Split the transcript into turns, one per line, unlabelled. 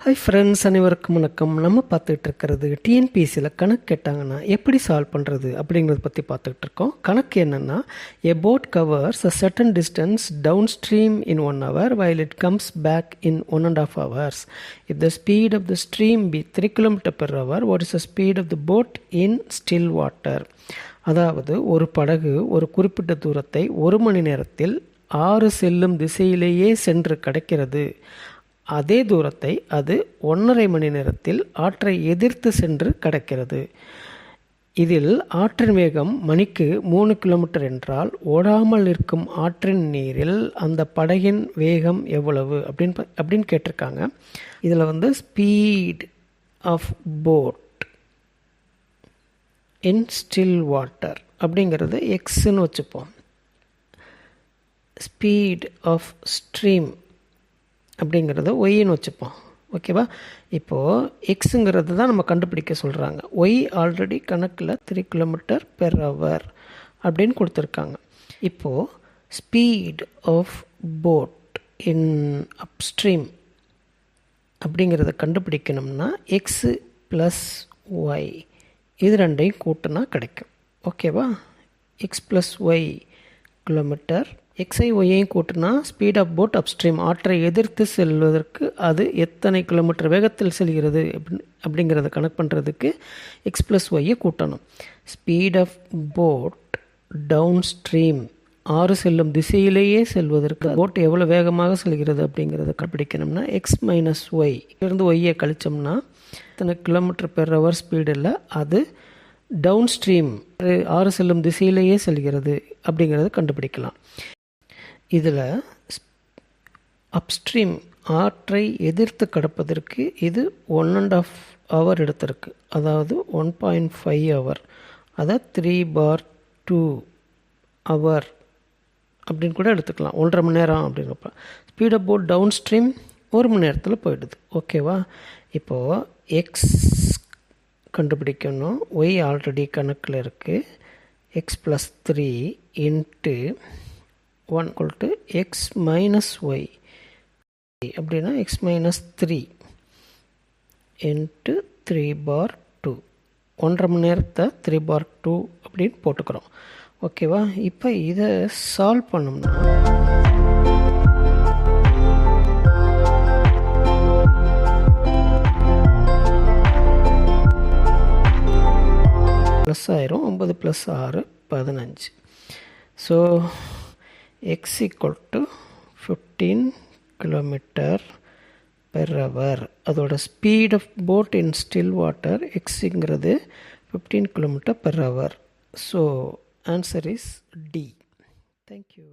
Hi friends, அனைவருக்கும் வணக்கம். நம்ம பார்த்துட்டு இருக்கிறது டிஎன்பிஎஸ்சியில் கணக்கு கேட்டாங்கன்னா எப்படி சால்வ் பண்ணுறது அப்படிங்கிறத பற்றி பார்த்துக்கிட்டு இருக்கோம். கணக்கு என்னென்னா, a boat covers a certain distance downstream in 1 hour while it comes back in 1.5 hours. If the speed of the stream be 3 km per hour, what is the speed of the boat in still water? அதாவது ஒரு படகு ஒரு குறிப்பிட்ட தூரத்தை 1 மணி நேரத்தில் 6 செல்லும் திசையிலேயே சென்று கடக்கிறது. அதே தூரத்தை அது 1.5 மணி நேரத்தில் ஆற்றை எதிர்த்து சென்று கடக்கிறது. இதில் ஆற்றின் வேகம் மணிக்கு 3 கிலோமீட்டர் என்றால் ஓடாமல் இருக்கும் ஆற்றின் நீரில் அந்த படகின் வேகம் எவ்வளவு அப்படின்னு கேட்டிருக்காங்க. இதில் speed of boat in still water அப்படிங்கிறது எக்ஸ்ன்னு வச்சுப்போம். ஸ்பீட் ஆஃப் ஸ்ட்ரீம் அப்படிங்கிறத ஒய்ன்னு வச்சுப்போம். ஓகேவா? இப்போது எக்ஸுங்கிறது தான் நம்ம கண்டுபிடிக்க சொல்கிறாங்க. ஒய் ஆல்ரெடி கணக்கில் 3 கிலோமீட்டர் பெர் ஹவர் அப்படின்னு கொடுத்துருக்காங்க. இப்போது speed of boat in upstream அப்படிங்கிறத கண்டுபிடிக்கணும்னா எக்ஸு ப்ளஸ் ஒய் இது ரெண்டையும் கூட்டினா கிடைக்கும். ஓகேவா? எக்ஸ் ப்ளஸ் ஒய் கிலோமீட்டர், எக்ஸை ஒய்யையும் கூட்டினா ஸ்பீட் ஆஃப் போட் அப்ஸ்ட்ரீம் ஆற்றை எதிர்த்து செல்வதற்கு அது எத்தனை கிலோமீட்டர் வேகத்தில் செல்கிறது அப்படிங்கிறத கணக்கு பண்ணுறதுக்கு எக்ஸ் ப்ளஸ் ஒய்யை கூட்டணும். Speed of boat downstream 6 செல்லும் திசையிலேயே செல்வதற்கு போட் எவ்வளோ வேகமாக செல்கிறது அப்படிங்கிறத கண்டுபிடிக்கணும்னா எக்ஸ் மைனஸ் ஒய் இருந்து ஒய்யை கழிச்சோம்னா எத்தனை கிலோமீட்டர் பெர் ஹவர் ஸ்பீடில் அது டவுன் ஸ்ட்ரீம் 6 செல்லும் திசையிலேயே செல்கிறது அப்படிங்கிறத கண்டுபிடிக்கலாம். இதில் அப்ஸ்ட்ரீம் ஆற்றை எதிர்த்து கடப்பதற்கு இது 1.5 hour எடுத்திருக்கு. அதாவது 1.5 hour, அதை 3/2 hour அப்படின்னு கூட எடுத்துக்கலாம். 1.5 மணி நேரம் அப்படிங்கிறப்ப speed of boat downstream 1 மணி நேரத்தில் போயிடுது. ஓகேவா? இப்போது எக்ஸ் கண்டுபிடிக்கணும். ஒய் ஆல்ரெடி கணக்கில் இருக்குது. X plus 3 into 1 x minus y அப்படின்னா எக்ஸ் மைனஸ் 3 இன்ட்டு 3/2 1.5 மணி நேரத்தை 3/2 அப்படின்னு போட்டுக்கிறோம். ஓகேவா? இப்போ இதை சால்வ் பண்ணோம்னா ப்ளஸ் ஆயிரும். 9 + 6 15. So x equal to 15 kilometre per hour. அதோட speed of boat in still water எக்ஸுங்கிறது 15 kilometre per hour. So answer is d. Thank you.